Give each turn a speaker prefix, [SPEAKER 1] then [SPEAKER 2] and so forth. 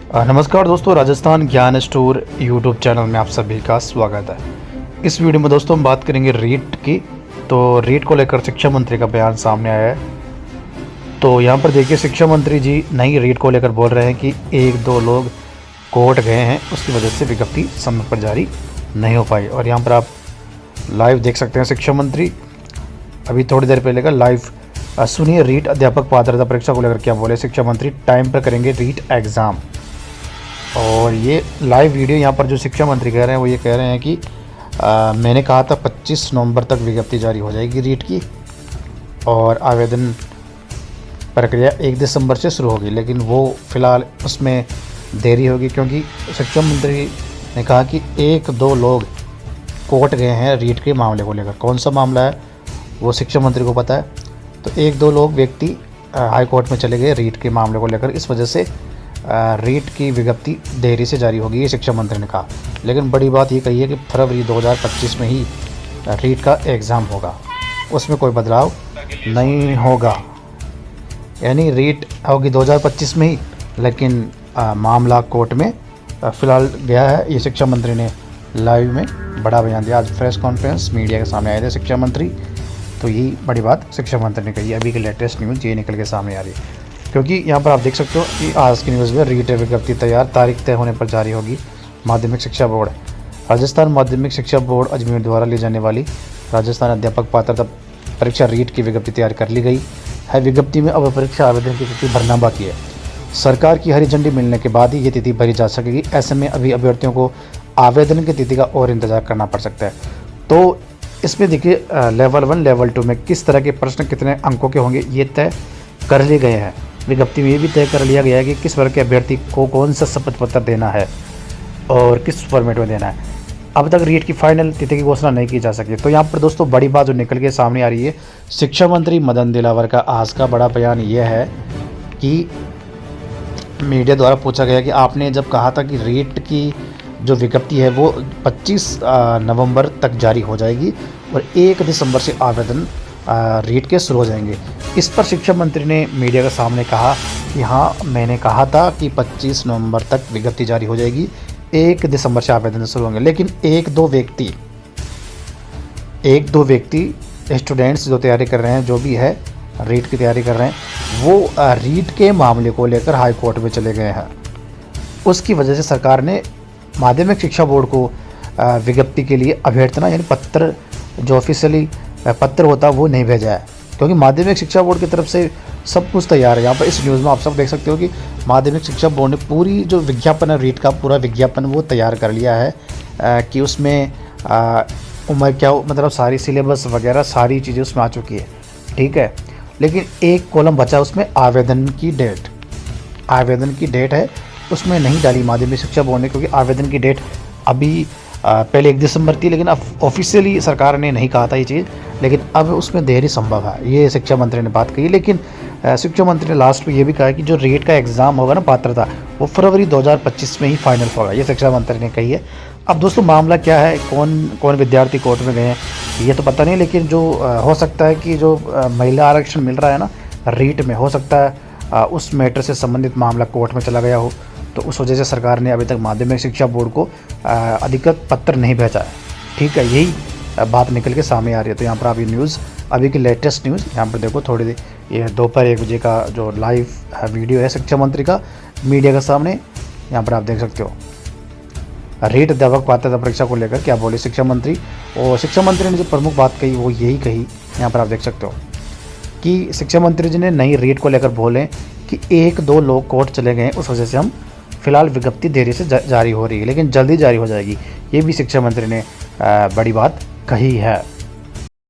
[SPEAKER 1] नमस्कार दोस्तों, राजस्थान ज्ञान स्टोर यूट्यूब चैनल में आप सभी का स्वागत है। इस वीडियो में दोस्तों हम बात करेंगे रीट की। तो रीट को लेकर शिक्षा मंत्री का बयान सामने आया है। तो यहाँ पर देखिए, शिक्षा मंत्री जी नई रीट को लेकर बोल रहे हैं कि एक दो लोग कोर्ट गए हैं, उसकी वजह से विज्ञप्ति समय पर जारी नहीं हो पाई। और यहाँ पर आप लाइव देख सकते हैं शिक्षा मंत्री अभी थोड़ी देर पहले का लाइव। सुनिए रीट अध्यापक पात्रता परीक्षा को लेकर क्या बोले शिक्षा मंत्री। टाइम पर करेंगे रीट एग्ज़ाम। और ये लाइव वीडियो यहाँ पर जो शिक्षा मंत्री कह रहे हैं वो ये कह रहे हैं कि मैंने कहा था 25 नवंबर तक विज्ञप्ति जारी हो जाएगी रीट की, और आवेदन प्रक्रिया 1 दिसंबर से शुरू होगी। लेकिन वो फ़िलहाल उसमें देरी होगी, क्योंकि शिक्षा मंत्री ने कहा कि एक दो लोग कोर्ट गए हैं रीट के मामले को लेकर। कौन सा मामला है वो शिक्षा मंत्री को पता है। तो एक दो लोग व्यक्ति हाई कोर्ट में चले गए रीट के मामले को लेकर, इस वजह से रीट की विज्ञप्ति देरी से जारी होगी, ये शिक्षा मंत्री ने कहा। लेकिन बड़ी बात ये कही है कि फरवरी 2025 में ही रीट का एग्ज़ाम होगा, उसमें कोई बदलाव नहीं होगा। यानी रीट होगी 2025 में ही, लेकिन मामला कोर्ट में फ़िलहाल गया है। ये शिक्षा मंत्री ने लाइव में बड़ा बयान दिया। आज प्रेस कॉन्फ्रेंस मीडिया के सामने आए थे शिक्षा मंत्री, तो यही बड़ी बात शिक्षा मंत्री ने कही। अभी की लेटेस्ट न्यूज़ ये निकल के सामने आ रही है, क्योंकि यहाँ पर आप देख सकते हो कि आज की न्यूज़ में रीट विज्ञप्ति तैयार, तारीख तय होने पर जारी होगी। माध्यमिक शिक्षा बोर्ड, राजस्थान माध्यमिक शिक्षा बोर्ड अजमेर द्वारा ली जाने वाली राजस्थान अध्यापक पात्रता परीक्षा रीट की विज्ञप्ति तैयार कर ली गई है। विज्ञप्ति में अब परीक्षा आवेदन की तिथि भरना बाकी है। सरकार की हरी झंडी मिलने के बाद ही ये तिथि भरी जा सकेगी। ऐसे में अभी अभ्यर्थियों को आवेदन की तिथि का और इंतजार करना पड़ सकता है। तो इसमें देखिए लेवल 1 लेवल 2 में किस तरह के प्रश्न कितने अंकों के होंगे ये तय कर लिए गए हैं। विज्ञप्ति में ये भी तय कर लिया गया है कि किस वर्ग के अभ्यर्थी को कौन सा शपथ पत्र देना है और किस फॉर्मेट में देना है। अब तक रीट की फाइनल तिथि की घोषणा नहीं की जा सकी। तो यहाँ पर दोस्तों बड़ी बात जो निकल के सामने आ रही है, शिक्षा मंत्री मदन दिलावर का आज का बड़ा बयान यह है कि मीडिया द्वारा पूछा गया कि आपने जब कहा था कि रीट की जो विज्ञप्ति है वो 25 नवंबर तक जारी हो जाएगी और 1 दिसंबर से आवेदन रीट के शुरू हो जाएंगे। इस पर शिक्षा मंत्री ने मीडिया के सामने कहा कि हाँ, मैंने कहा था कि 25 नवंबर तक विज्ञप्ति जारी हो जाएगी, 1 दिसंबर से आवेदन शुरू होंगे। लेकिन एक दो व्यक्ति स्टूडेंट्स जो तैयारी कर रहे हैं, जो भी है रीट की तैयारी कर रहे हैं, वो रीट के मामले को लेकर हाई कोर्ट में चले गए हैं। उसकी वजह से सरकार ने माध्यमिक शिक्षा बोर्ड को विज्ञप्ति के लिए अभ्यर्थना यानी पत्र जो ऑफिशियली पत्र होता है वो नहीं भेजा है, क्योंकि माध्यमिक शिक्षा बोर्ड की तरफ से सब कुछ तैयार है। यहाँ पर इस न्यूज़ में आप सब देख सकते हो कि माध्यमिक शिक्षा बोर्ड ने पूरी जो विज्ञापन है रीट का पूरा विज्ञापन वो तैयार कर लिया है कि उसमें उम्र क्या मतलब सारी सिलेबस वगैरह सारी चीज़ें उसमें आ चुकी है, ठीक है। लेकिन एक कॉलम बचा, उसमें आवेदन की डेट है, उसमें नहीं डाली माध्यमिक शिक्षा बोर्ड ने, क्योंकि आवेदन की डेट अभी पहले 1 दिसंबर थी, लेकिन अब ऑफिशियली सरकार ने नहीं कहा था ये चीज़, लेकिन अब उसमें देरी संभव है, ये शिक्षा मंत्री ने बात कही। लेकिन शिक्षा मंत्री ने लास्ट में ये भी कहा कि जो रीट का एग्ज़ाम होगा ना पात्रता, वो फरवरी 2025 में ही फाइनल होगा, ये शिक्षा मंत्री ने कही है। अब दोस्तों मामला क्या है, कौन विद्यार्थी कोर्ट में गए हैं ये तो पता नहीं, लेकिन जो हो सकता है कि जो महिला आरक्षण मिल रहा है ना रीट में, हो सकता है उस मैटर से संबंधित मामला कोर्ट में चला गया हो। तो उस वजह से सरकार ने अभी तक माध्यमिक शिक्षा बोर्ड को अधिकृत पत्र नहीं भेजा है, ठीक है। यही बात निकल के सामने आ रही है। तो यहाँ पर आप ये न्यूज़ अभी की लेटेस्ट न्यूज़ यहाँ पर देखो, थोड़ी देर ये दोपहर 1 बजे का जो लाइव वीडियो है शिक्षा मंत्री का मीडिया के सामने, यहाँ पर आप देख सकते हो रीट अध्यापक पात्रता परीक्षा को लेकर क्या बोले शिक्षा मंत्री। और शिक्षा मंत्री ने जो प्रमुख बात कही वो यही कही, यहाँ पर आप देख सकते हो कि शिक्षा मंत्री जी ने नई रीट को लेकर बोले कि एक दो लोग कोर्ट चले गए, उस वजह से हम फिलहाल विज्ञप्ति देरी से जारी हो रही है, लेकिन जल्दी जारी हो जाएगी। ये भी शिक्षा मंत्री ने बड़ी बात कही है।